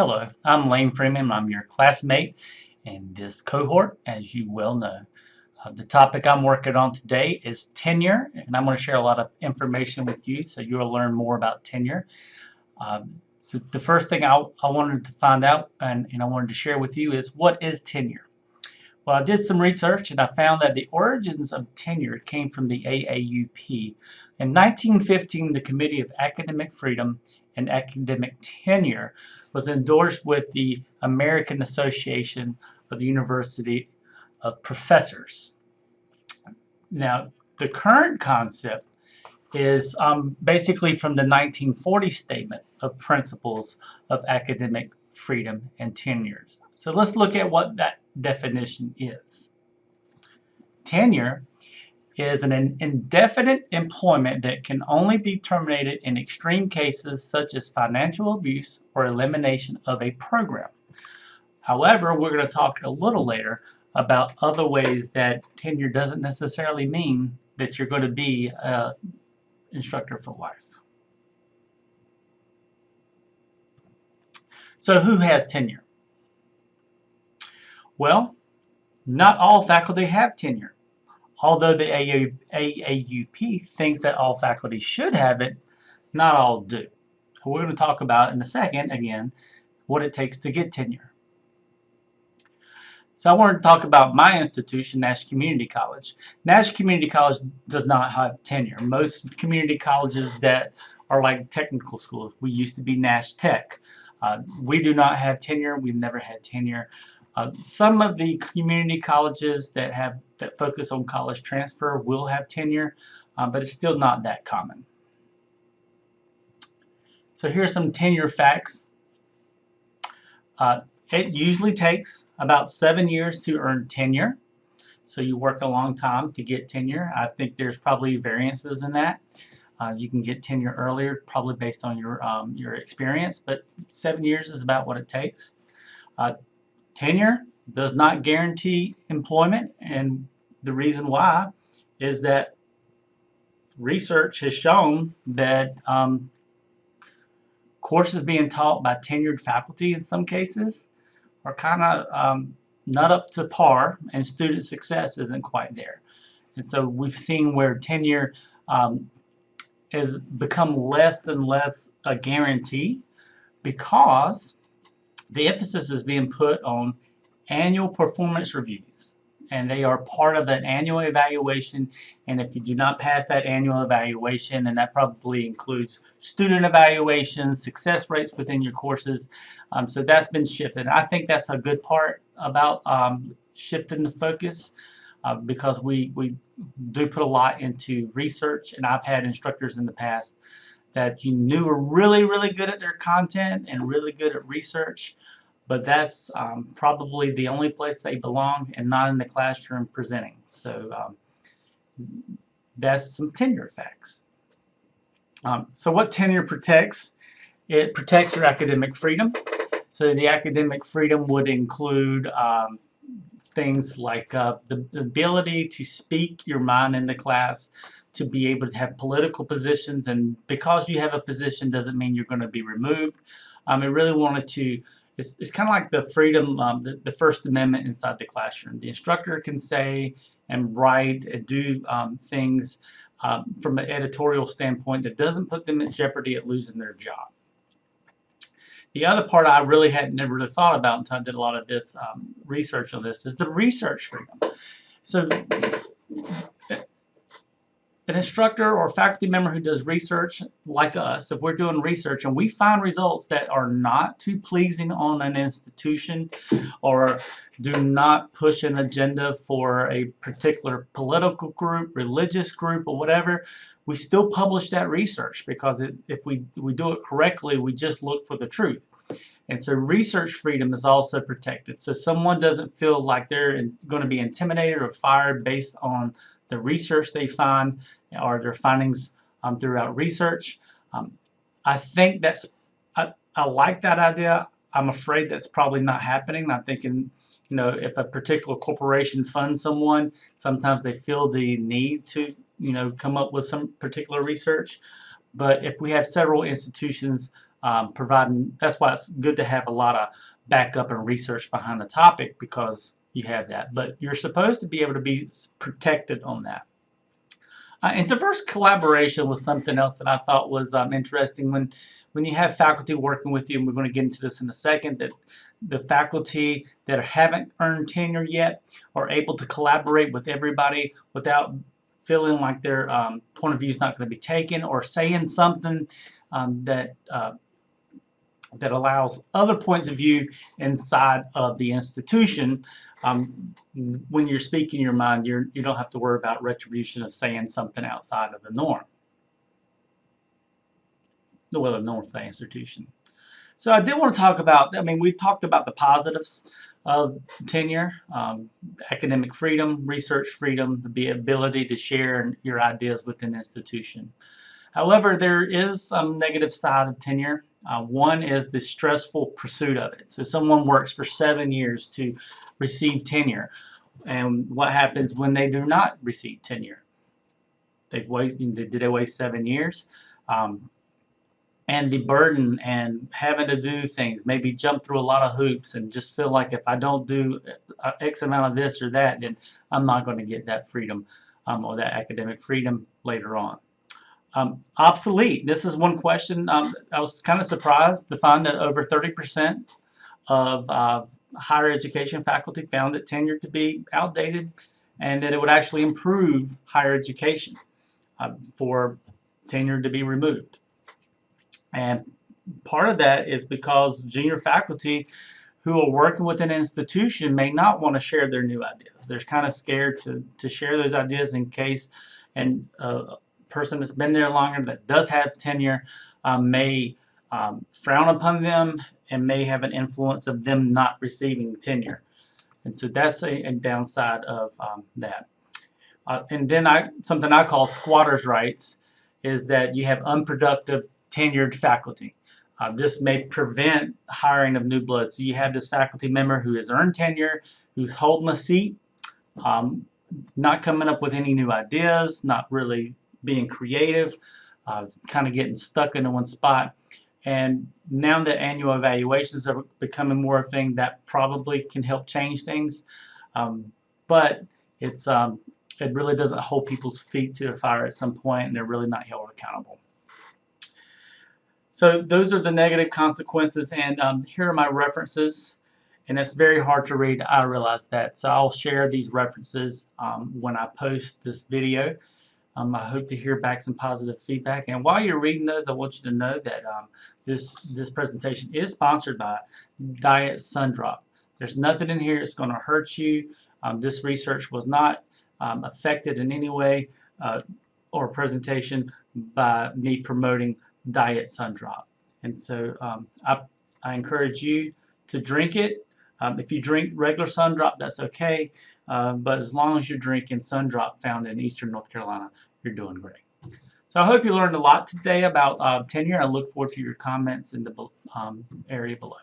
Hello, I'm Lane Freeman. I'm your classmate in this cohort, as you well know. The topic I'm working on today is tenure, and I'm going to share a lot of information with you so you'll learn more about tenure. So the first thing I wanted to find out and I wanted to share with you is what is tenure? Well, I did some research and I found that the origins of tenure came from the AAUP. In 1915, the Committee of Academic Freedom and Academic Tenure was endorsed with the American Association of University of Professors. Now, the current concept is basically from the 1940 Statement of Principles of Academic Freedom and Tenure. So let's look at what that definition is. Tenure is an indefinite employment that can only be terminated in extreme cases such as financial abuse or elimination of a program. However, we're going to talk a little later about other ways that tenure doesn't necessarily mean that you're going to be an instructor for life. So who has tenure? Well, not all faculty have tenure. Although the AAUP thinks that all faculty should have it, not all do. So we're going to talk about in a second, again, what it takes to get tenure. So I wanted to talk about my institution, Nash Community College. Nash Community College does not have tenure. Most community colleges that are like technical schools, we used to be Nash Tech. We do not have tenure. We've never had tenure. Some of the community colleges that focus on college transfer will have tenure, but it's still not that common. So here's some tenure facts. It usually takes about 7 years to earn tenure. So you work a long time to get tenure. I think there's probably variances in that. You can get tenure earlier, probably based on your experience, but 7 years is about what it takes. Tenure does not guarantee employment, and the reason why is that research has shown that courses being taught by tenured faculty in some cases are kind of not up to par, and student success isn't quite there. And so we've seen where tenure has become less and less a guarantee because the emphasis is being put on annual performance reviews, and they are part of an annual evaluation. And if you do not pass that annual evaluation, and that probably includes student evaluations, success rates within your courses, so that's been shifted. I think that's a good part about shifting the focus because we do put a lot into research, and I've had instructors in the past that you knew were really, really good at their content and really good at research, but that's probably the only place they belong and not in the classroom presenting. So that's some tenure facts. So what tenure protects? It protects your academic freedom. So the academic freedom would include things like the ability to speak your mind in the class, to be able to have political positions, and because you have a position doesn't mean you're going to be removed. It really wanted to, it's kind of like the freedom, the First Amendment inside the classroom. The instructor can say and write and do things from an editorial standpoint that doesn't put them in jeopardy at losing their job. The other part I really had never really thought about until I did a lot of this research on this is the research freedom. So an instructor or faculty member who does research like us, if we're doing research and we find results that are not too pleasing on an institution or do not push an agenda for a particular political group, religious group, or whatever, we still publish that research because if we do it correctly, we just look for the truth. And so research freedom is also protected. So someone doesn't feel like they're going to be intimidated or fired based on the research they find or their findings throughout research. I think I like that idea. I'm afraid that's probably not happening. I'm thinking, if a particular corporation funds someone, sometimes they feel the need to, come up with some particular research. But if we have several institutions providing. That's why it's good to have a lot of backup and research behind the topic, because you have that. But you're supposed to be able to be protected on that. And diverse collaboration was something else that I thought was interesting. When you have faculty working with you, and we're going to get into this in a second, that the faculty that haven't earned tenure yet are able to collaborate with everybody without feeling like their point of view is not going to be taken, or saying something that allows other points of view inside of the institution. When you're speaking your mind, you don't have to worry about retribution of saying something outside of the norm. Well, the norm for the institution. So I did want to talk about, we talked about the positives of tenure, academic freedom, research freedom, the ability to share your ideas within the institution. However, there is some negative side of tenure. One is the stressful pursuit of it. So someone works for 7 years to receive tenure. And what happens when they do not receive tenure? Did they waste 7 years? And the burden and having to do things, maybe jump through a lot of hoops and just feel like if I don't do X amount of this or that, then I'm not going to get that freedom or that academic freedom later on. Obsolete. This is one question. I was kind of surprised to find that over 30% of higher education faculty found that tenure to be outdated, and that it would actually improve higher education for tenure to be removed. And part of that is because junior faculty who are working with an institution may not want to share their new ideas. They're kind of scared to share those ideas in case a person that's been there longer that does have tenure may frown upon them and may have an influence of them not receiving tenure. And so that's a downside of that. And then something I call squatters' rights is that you have unproductive tenured faculty. This may prevent hiring of new blood. So you have this faculty member who has earned tenure, who's holding a seat, not coming up with any new ideas, not really being creative, kind of getting stuck into one spot. And now that annual evaluations are becoming more a thing, that probably can help change things. But it really doesn't hold people's feet to the fire at some point, and they're really not held accountable. So those are the negative consequences, and here are my references. And it's very hard to read, I realize that. So I'll share these references when I post this video. I hope to hear back some positive feedback. And while you're reading those, I want you to know that this presentation is sponsored by Diet Sundrop. There's nothing in here that's going to hurt you. This research was not affected in any way or presentation by me promoting Diet Sundrop. And so I encourage you to drink it. If you drink regular Sundrop, that's okay. But as long as you're drinking Sundrop found in Eastern North Carolina, you're doing great. So I hope you learned a lot today about tenure. I look forward to your comments in the area below.